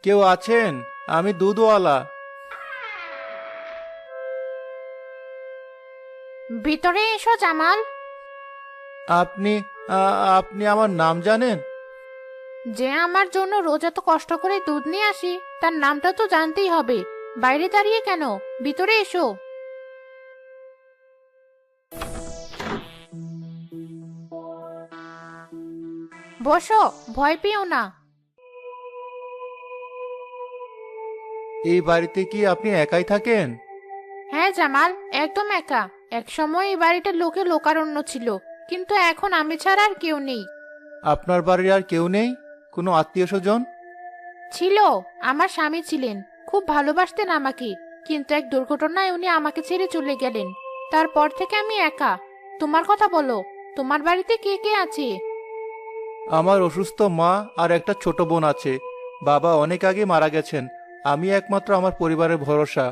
কেউ আছেন? আমি দুধওয়ালা। ভিতরে এসো জামাল। আপনি আপনি আমার নাম জানেন? যে আমার জন্য রোজ এত কষ্ট করে দুধ নিয়ে আসি তার নামটা তো জানতেই হবে। বাইরে দাঁড়িয়ে কেন? ভিতরে এসো। বসো, ভয় পেও না। এই বাড়িতে কি আপনি একাই থাকেন? হ্যাঁ জামাল, একদম একা। এক সময় এই বাড়িটা লোকে লোকারণ্য ছিল, কিন্তু এখন আমি ছাড়া আর কেউ নেই। আপনার বাড়ির আর কেউ নেই? কোনো আত্মীয় স্বজন? ছিল, আমার স্বামী ছিলেন, খুব ভালোবাসতেন আমাকে। কিন্তু এক দুর্ঘটনায় উনি আমাকে ছেড়ে চলে গেলেন। তারপর থেকে আমি একা। তোমার কথা বলো, তোমার বাড়িতে কে কে আছে? আমার অসুস্থ মা আর একটা ছোট বোন আছে। বাবা অনেক আগে মারা গেছেন। আমি একমাত্র আমার পরিবারের ভরসা।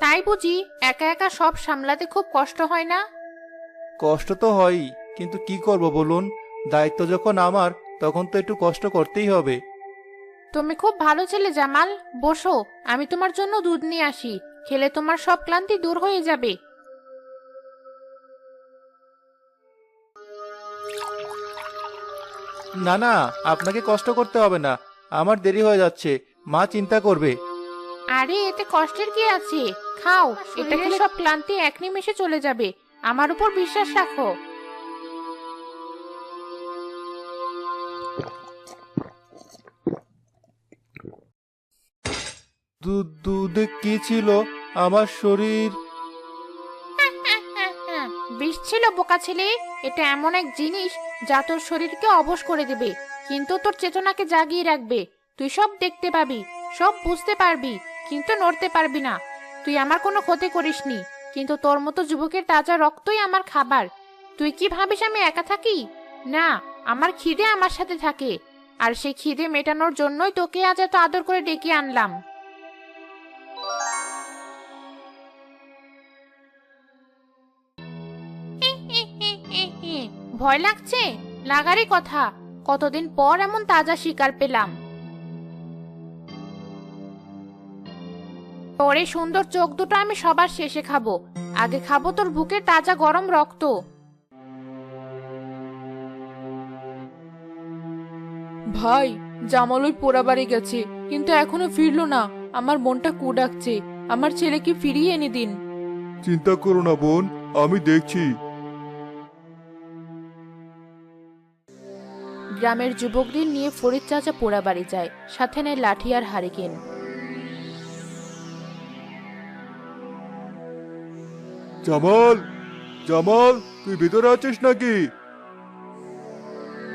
তাই বুঝি একা একা সব সামলাতে খুব কষ্ট হয় না? কষ্ট তো হয়ই, কিন্তু কি করব বলুন? দায়িত্ব যখন আমার, তখন তো একটু কষ্ট করতেই হবে। তুমি খুব ভালো ছেলে জামাল। বসো, আমি তোমার জন্য দুধ নিয়ে আসি। খেলে তোমার সব ক্লান্তি দূর হয়ে যাবে। না না, আপনাকে কষ্ট করতে হবে না। আমার দেরি হয়ে যাচ্ছে, মা চিন্তা করবে। আরে এতে কষ্টের কি আছে? খাও, এটা খেলে সব ক্লান্তি এক নিমেষে চলে যাবে। আমার উপর বিশ্বাস রাখো। দুধে কি ছিল? আমার শরীর। বিষ ছিল বোকা ছেলে। এটা এমন এক জিনিস যা তোর শরীরকে অবশ করে দেবে, কিন্তু তোর চেতনাকে জাগিয়ে রাখবে। তুই সব দেখতে পাবি, সব বুঝতে পারবি, কিন্তু নড়তে পারবি না। তুই আমার কোনো ক্ষতি করিসনি, কিন্তু তোর মতো যুবকের তাজা রক্তই আমার খাবার। তুই কি ভাবিস আমি একা থাকি? না, আমার খিদে আমার সাথে থাকে। আর সেই খিদে মেটানোর জন্যই তোকে আজ এত আদর করে ডেকে আনলাম। ভয় লাগছে? লাগারই কথা। কতদিন পর এমন তাজা শিকার পেলাম। তোর এই সুন্দর চোখ দুটো আমি সবার শেষে খাবো। আগে খাবো তোর বুকের তাজা গরম রক্ত। ভাই, জামাল ওই পোড়া বাড়ি গেছে, কিন্তু এখনো ফিরলো না। আমার মনটা কু ডাকছে। আমার ছেলেকে ফিরিয়ে এনে দিন। চিন্তা করো না বোন, আমি দেখছি। গ্রামের যুবকদের নিয়ে ফরিদ চাচা পোড়া বাড়ি যায়, সাথে নেয় লাঠি আর হারিকেন। জামাল, জামাল, তুই ভিতরে আছিস নাকি?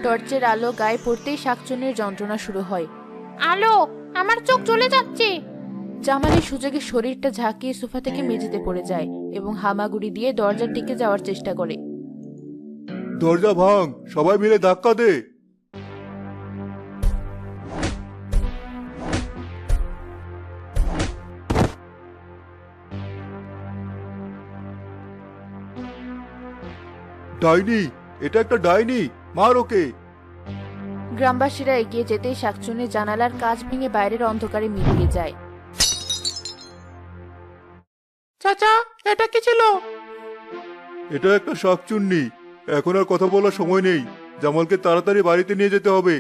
টর্চের আলো গায়ে পড়তেই শাকচুন্নির যন্ত্রণা শুরু হয়। আলো, আমার চোখ চলে যাচ্ছে। জামালের সুযোগে শরীরটা ঝাঁকিয়ে সোফা থেকে মেঝেতে পড়ে যায় এবং হামাগুড়ি দিয়ে দরজার দিকে যাওয়ার চেষ্টা করে। দরজা ভাঙ, সবাই মিলে ধাক্কা দে। ডাইনি, এটা একটা ডাইনি, মার ওকে। গ্রামবাসীরা এগিয়ে যেতেই শাকচুন্নি জানালার কাঁচ ভেঙে বাইরের অন্ধকারে মিলিয়ে যায়। চাচা, এটা কি ছিল? এটা একটা শাকচুন্নি। এখন আর কথা বলার সময় নেই। জামালকে তাড়াতাড়ি বাড়িতে নিয়ে যেতে হবে।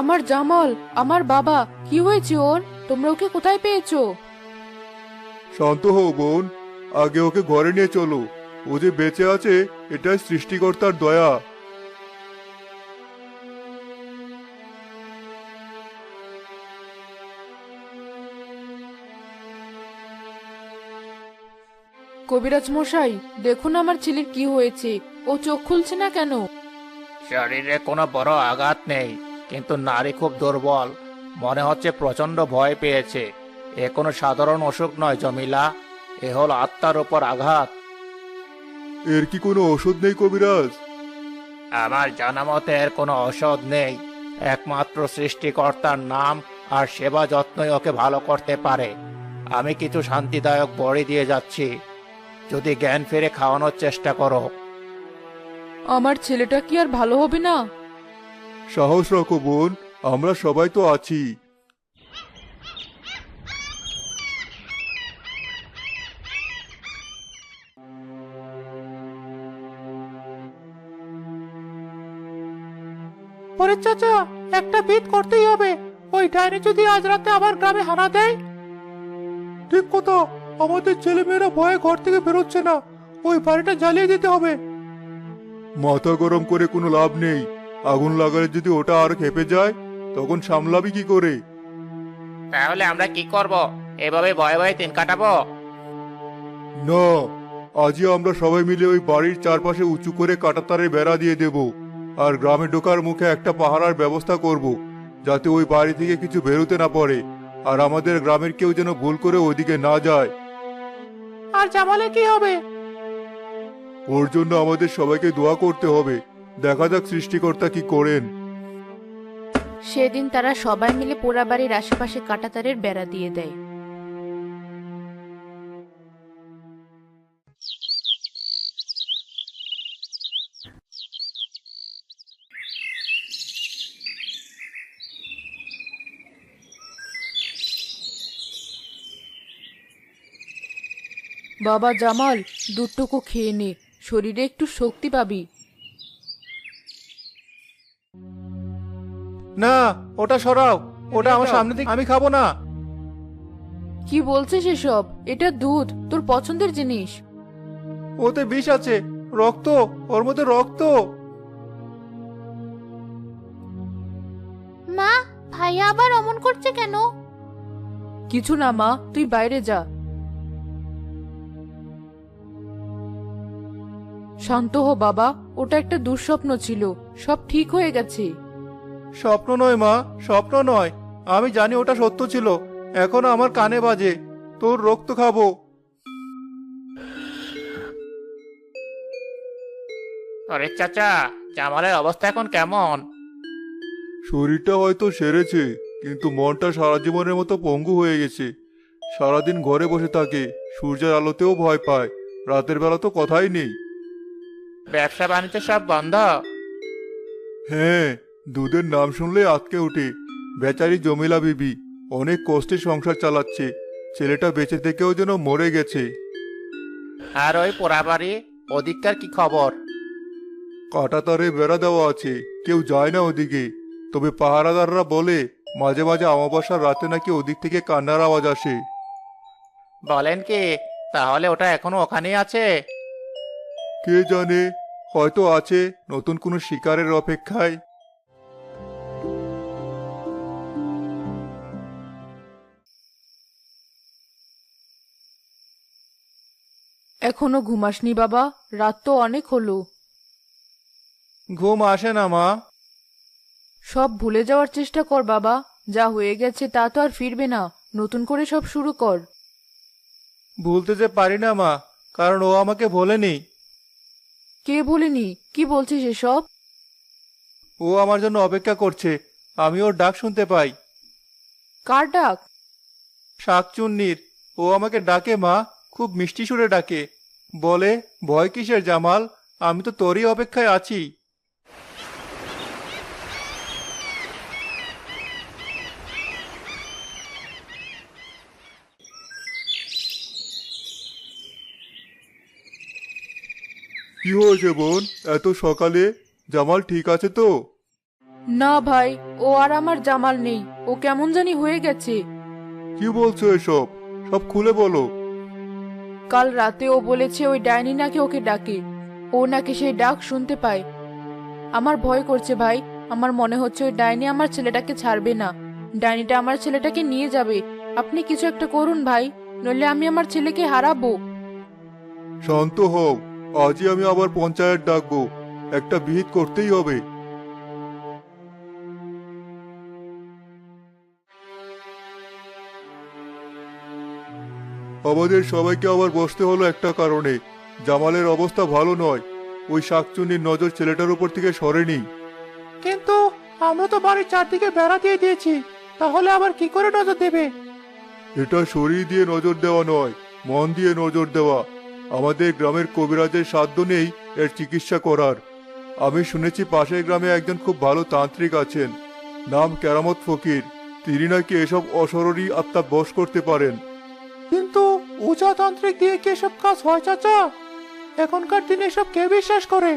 আমার জামাল, আমার বাবা, কি হয়েছে ওর? তোমরা ওকে কোথায় পেয়েছো? শান্ত হও বোন, আগে ওকে ঘরে নিয়ে চলো। ও যে বেঁচে আছে, এটাই সৃষ্টিকর্তার দয়া। কবিরাজ মশাই, দেখুন আমার ছেলের কি হয়েছে। ও চোখ খুলছে না কেন? শরীরে কোনো বড় আঘাত নেই, কিন্তু নারী খুব দুর্বল। মনে হচ্ছে প্রচন্ড ভয় পেয়েছে। এ কোনো সাধারণ অসুখ নয় জমিলা, এ হল আত্মার উপর আঘাত। এর কি কোনো ওষুধ নেই কবিরাজ? আমার জানা মতে এর কোনো ঔষধ নেই। একমাত্র সৃষ্টিকর্তার নাম আর সেবা যত্নই ওকে ভালো করতে পারে। আমি কিছু শান্তিদায়ক বড়ি দিয়ে যাচ্ছি, যদি জ্ঞান ফিরে খাওয়ানোর চেষ্টা করো। আমার ছেলেটা কি আর ভালো হবে না? সাহস রাখো বোন, আমরা সবাই তো আছি। ওরে চাচা, একটা বিট করতেই হবে। ওই ডাইনি যদি আজ রাতে আবার গ্রামে হানা দেয়। ঠিক কথা, আমাদের ছেলেমেয়েরা ভয়ে ঘর থেকে বেরোচ্ছে না। ওই বাড়িটা জ্বালিয়ে দিতে হবে। মাথা গরম করে কোনো লাভ নেই। আগুন লাগালে যদি ওটা আর খেপে যায়, তখন সামলাবি কি করে? তাহলে আমরা কি করব? এভাবে ভয়ে ভয়ে দিন কাটাবো? না, আজই আমরা সবাই মিলে ওই বাড়ির চারপাশে উঁচু করে কাঁটাতারের বেড়া দিয়ে দেব। আর গ্রামে ঢোকার মুখে একটা পাহারার ব্যবস্থা করব, যাতে ওই বাড়ি থেকে কিছু বেরোতে না পারে। আর আমাদের গ্রামের কেউ যেন ভুল করে ওইদিকে না যায়। আর জামালের কি হবে? ওর জন্য আমাদের সবাইকে দোয়া করতে হবে। দেখা যাক সৃষ্টিকর্তা কি করেন। সেদিন তারা সবাই মিলে পোড়াবাড়ির আশেপাশে কাঁটাতারের বেড়া দিয়ে দেয়। বাবা জামাল, দুধটুকু খেয়ে নে, শরীরে একটু শক্তি পাবি। না, ওটা সরাও। ওটা আমার সামনে থেকে, আমি খাবো না। কি বলছিস এসব? এটা দুধ, তোর পছন্দের জিনিস। ওতে বিষ আছে, রক্ত, ওর মধ্যে রক্ত। মা, ভাইয়া আবার অমন করছে কেন? কিছু না মা, তুই বাইরে যা। শান্ত হো বাবা, ওটা একটা দুঃস্বপ্ন ছিল, সব ঠিক হয়ে গেছে। স্বপ্ন নয় মা, স্বপ্ন নয়। আমি জানি ওটা সত্য ছিল। এখনো আমার কানে বাজে। তোর রক্ত খাবো। আরে চাচা, জামালের অবস্থা এখন কেমন? শরীরটা হয়তো সেরেছে, কিন্তু মনটা সারা জীবনের মতো পঙ্গু হয়ে গেছে। সারাদিন ঘরে বসে থাকে, সূর্যের আলোতেও ভয় পায়। রাতের বেলা তো কথাই নেই। ব্যবসা বাণিজ্য সব বন্ধ? হ্যাঁ, দুধের নাম শুনলে আটকে ওঠে। বেচারি জমিলা বিবি অনেক কষ্টে সংসার চালাচ্ছে। ছেলেটা বেঁচে থেকেও যেন মরে গেছে। আর ওই পোড়াবাড়ি, ওদিককার কি খবর? কাঁটাতারে বেড়া দেওয়া আছে, কেউ যায় না ওদিকে। তবে পাহারাদাররা বলে মাঝে মাঝে অমাবস্যার রাতে নাকি ওদিক থেকে কান্নার আওয়াজ আসে। বলেন কি? তাহলে ওটা এখনো ওখানেই আছে? কে জানে, হয়তো আছে নতুন কোনো শিকারের অপেক্ষায়। এখনো ঘুমাসনি বাবা? রাত তো অনেক হলো। ঘুম আসে না মা। সব ভুলে যাওয়ার চেষ্টা কর বাবা, যা হয়ে গেছে তা তো আর ফিরবে না। নতুন করে সব শুরু কর। ভুলতে যে পারি না মা, কারণ ও আমাকে বলেনি। কে বলেনি? কি বলছিস এসব? ও আমার জন্য অপেক্ষা করছে। আমি ওর ডাক শুনতে পাই। কার ডাক? শাকচুন্নির। ও আমাকে ডাকে মা, খুব মিষ্টি সুরে ডাকে। বলে, ভয় কিসের জামাল, আমি তো তোরই অপেক্ষায় আছি। কি হয়েছে বোন, এত সকালে? জামাল ঠিক আছে তো? না ভাই, ও আর আমার জামাল নেই। ও কেমন জানি হয়ে গেছে। কি বলছো এসব? সব খুলে বলো। কাল রাতে ও বলেছে ওই ডাইনি নাকি ওকে ডাকে। ও নাকি সেই ডাক শুনতে পায়। আমার ভয় করছে ভাই। আমার মনে হচ্ছে ওই ডাইনি আমার ছেলেটাকে ছাড়বে না। ডাইনিটা আমার ছেলেটাকে নিয়ে যাবে। আপনি কিছু একটা করুন ভাই, নইলে আমি আমার ছেলেকে হারাবো। শান্ত হও, আজই আমি আবার পঞ্চায়েত ডাকবো। একটা বিহিত করতেই হবে। আমাদের সবাইকে আবার বসতে হলো একটা কারণে। জামালের অবস্থা ভালো নয়। ওই শাকচুন্নির নজর ছেলেটার উপর থেকে সরেনি। কিন্তু আমরা তো বাড়ির চারদিকে বেড়া দিয়ে দিয়েছি, তাহলে আবার কি করে নজর দেবে? এটা শরীর দিয়ে নজর দেওয়া নয়, মন দিয়ে নজর দেওয়া। আমাদের গ্রামের কবিরাজের সাধ্য নেই এর চিকিৎসা করার। আমি শুনেছি পাশের গ্রামে একজন খুব ভালো তান্ত্রিক আছেন, নাম কেরামত ফকির। তিনি নাকি এসব অশরীরী আত্মা বশ করতে পারেন। কিন্তু উচাতান্ত্রিক দিয়ে কি এসব কাজ হয় চাচা? এখনকার দিনে এসব কে বিশ্বাস করে?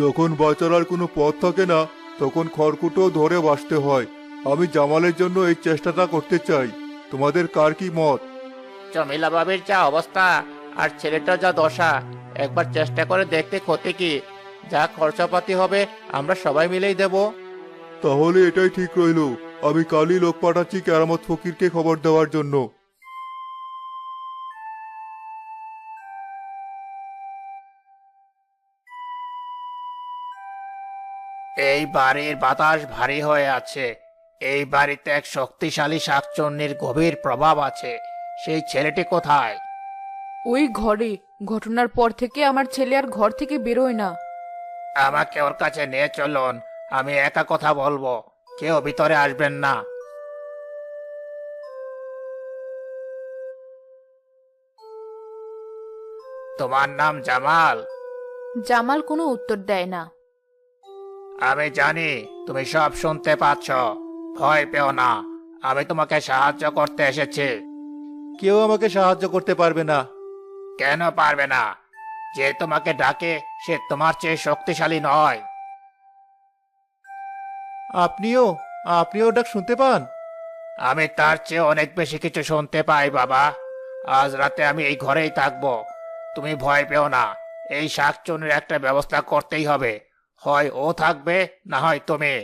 যখন বাঁচার আর কোনো পথ থাকে না, তখন খড়কুটো ধরে বাঁচতে হয়। আমি জামালের জন্য এই চেষ্টাটা করতে চাই। তোমাদের কার কি মত? জমিলা বাবির যা অবস্থা আর ছেলেটার যা দশা, একবার চেষ্টা করে দেখতে ক্ষতি কি? যা খরচাপাতি হবে আমরা সবাই মিলেই দেব। তাহলে এটাই ঠিক রইল। আমি কালই লোক পাঠাচ্ছি কেরামত ফকিরকে খবর দেওয়ার জন্য। এই বাড়ির বাতাস ভারী হয়ে আছে। এই বাড়িতে এক শক্তিশালী শাকচুন্নির গভীর প্রভাব আছে। সেই ছেলেটি কোথায়? ওই ঘরে। ঘটনার পর থেকে আমার ছেলে আর ঘর থেকে বেরোয় না। আমাকে ওর কাছে নিয়ে চলুন, আমি একা কথা বলবো, কেউ ভিতরে আসবেন না। তোমার নাম জামাল? জামাল কোনো উত্তর দেয় না। আমি জানি তুমি সব শুনতে পাচ্ছ। ভয় পেও না, আমি তোমাকে সাহায্য করতে এসেছি। কেউ আমাকে সাহায্য করতে পারবে না। কেন পারবে না? যে তোমাকে ডাকে সে তোমার চেয়ে শক্তিশালী নয়। আপনিও আপনিও ডাক শুনতে পান? আমি তার চেয়ে অনেক বেশি কিছু শুনতে পাই বাবা। আজ রাতে আমি এই ঘরেই থাকবো। তুমি ভয় পেও না, এই শাকচুনির একটা ব্যবস্থা করতেই হবে। হয় ও থাকবে, না হয় তুমি।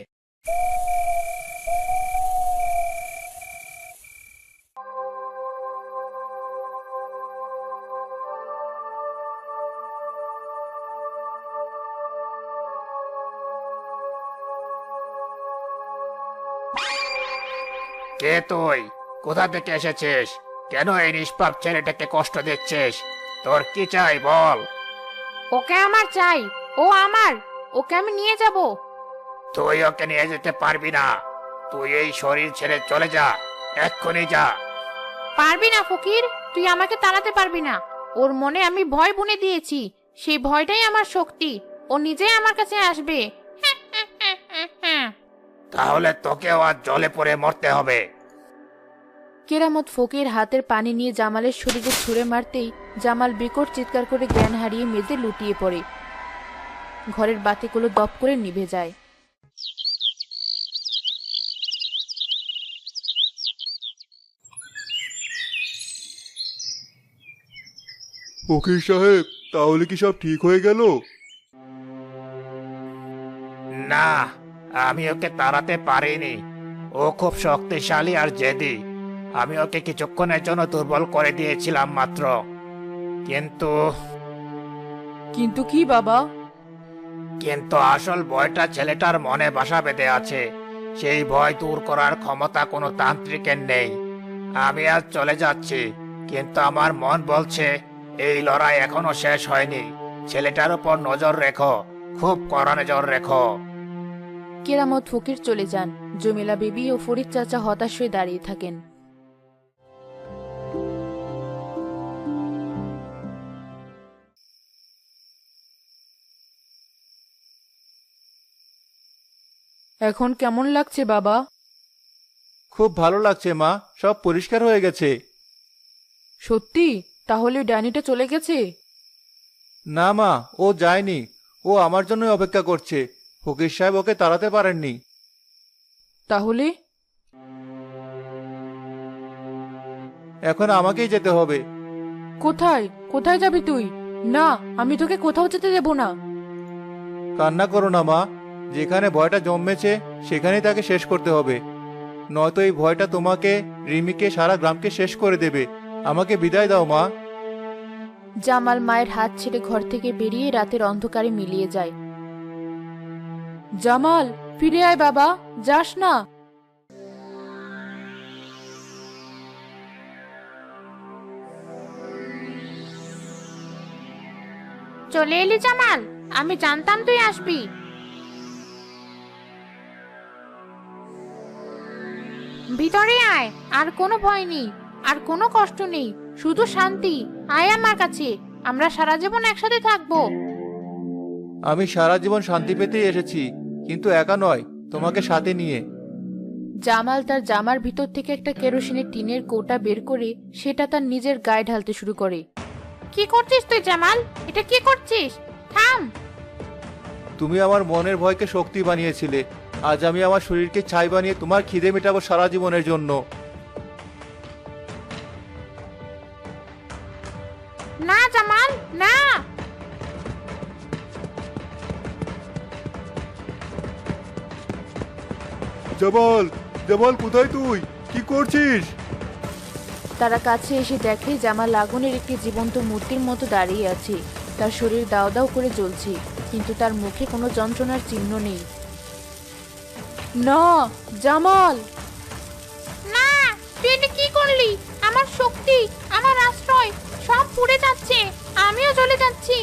কে তুই? কোথা থেকে এসেছিস? কেন এই নিষ্পাপ ছেলেটাকে কষ্ট দিচ্ছিস? তোর কি চাই বল। ওকে আমার চাই, ও আমার। ওকে আমি নিয়ে যাব। তুই ওকে নিয়ে যেতে পারবি না। তুই এই শরীর ছেড়ে চলে যা, এক্ষুনি যা। পারবি না ফকির, তুই আমাকে তাড়াতে পারবি না। ওর মনে আমি ভয় বুনে দিয়েছি, সেই ভয়টাই আমার শক্তি। ও নিজেই আমার কাছে আসবে। তাহলে তোকেও আজ জলে পড়ে মরতে হবে। কেরামত ফকির হাতের পানি নিয়ে জামালের শরীরে ছুঁড়ে মারতেই জামাল বিকট চিৎকার করে জ্ঞান হারিয়ে মেঝে লুটিয়ে পড়ে। ঘরের বাতিগুলো দপ করে নিভে যায়। ফকির সাহেব, তাহলে কি সব ঠিক হয়ে গেল? না, আমি ওকে তাড়াতে পারিনি। ও খুব শক্তিশালী আর জেদি। আমি ওকে কিছুক্ষণের জন্য দুর্বল করে দিয়েছিলাম মাত্র। কিন্তু কিন্তু কি বাবা? কিন্তু আসল ভয়টা ছেলেটার মনে বাসা বেঁধে আছে। সেই ভয় দূর করার ক্ষমতা কোনো তান্ত্রিকের নেই। আমি আজ চলে যাচ্ছি, কিন্তু আমার মন বলছে এই লড়াই এখনো শেষ হয়নি। ছেলেটার উপর নজর রেখো, খুব কড়া নজর রেখো। কেরামত ফকির চলে যান। জমিলা বিবি ও ফরিদ চাচা হতাশ হয়ে দাঁড়িয়ে থাকেন। এখন কেমন লাগছে বাবা? খুব ভালো লাগছে মা, সব পরিষ্কার হয়ে গেছে। সত্যি? তাহলে ডাইনিটা চলে গেছে? না মা, ও যায়নি। ও আমার জন্যই অপেক্ষা করছে। ফকির সাহেব ওকে তাড়াতে পারেননি। তাহলে এখন আমাকেই যেতে হবে। কোথায় কোথায় যাবি তুই? না, আমি তোকে কোথাও যেতে দেব না। কান্না করো না মা, যেখানে ভয়টা জন্মেছে সেখানেই তাকে শেষ করতে হবে। নয়তো এই ভয়টা তোমাকে, রিমিকে, সারা গ্রামকে শেষ করে দেবে। আমাকে বিদায় দাও মা। জামাল মায়ের হাত ছেড়ে ঘর থেকে বেরিয়ে রাতের অন্ধকারে মিলিয়ে যায়। জামাল, ফিরে আয় বাবা, যাস না। চলে এলি জামাল, আমি জানতাম তুই আসবি। ভিতরে আয়, আর কোনো ভয় নেই। আর কোনো কষ্ট নেই, শুধু শান্তি। আয় আমার কাছে, আমরা সারা জীবন একসাথে থাকবো। আমি সারা জীবন শান্তি পেতেই এসেছি, কিন্তু একা নয়, তোমাকে সাথে নিয়ে। জামাল তার জামার ভিতর থেকে একটা কেরোসিনের টিনের কৌটা বের করে সেটা তার নিজের গায়ে ঢালতে শুরু করে। কি করছিস তুই জামাল? এটা কি করছিস? থাম। তুমি আমার মনের ভয়কে শক্তি বানিয়েছিলে, আজ আমি আমার শরীরকে ছাই বানিয়ে তোমার খিদে মেটাবো সারা জীবনের জন্য। না জামাল, না। জামাল, জামাল কোথায় তুই? কি করছিস? তারা কাছে এসে দেখে জামাল আগুনের একটি জীবন্ত মূর্তির মতো দাঁড়িয়ে আছে। তার শরীর দাও দাও করে জ্বলছে, কিন্তু তার মুখে কোনো যন্ত্রণার চিহ্ন নেই। না, জামাল! না, তুই এটা কি করলি? আমার শক্তি, আমার আশ্রয় সব পুড়ে যাচ্ছে, আমিও জ্বলে যাচ্ছি।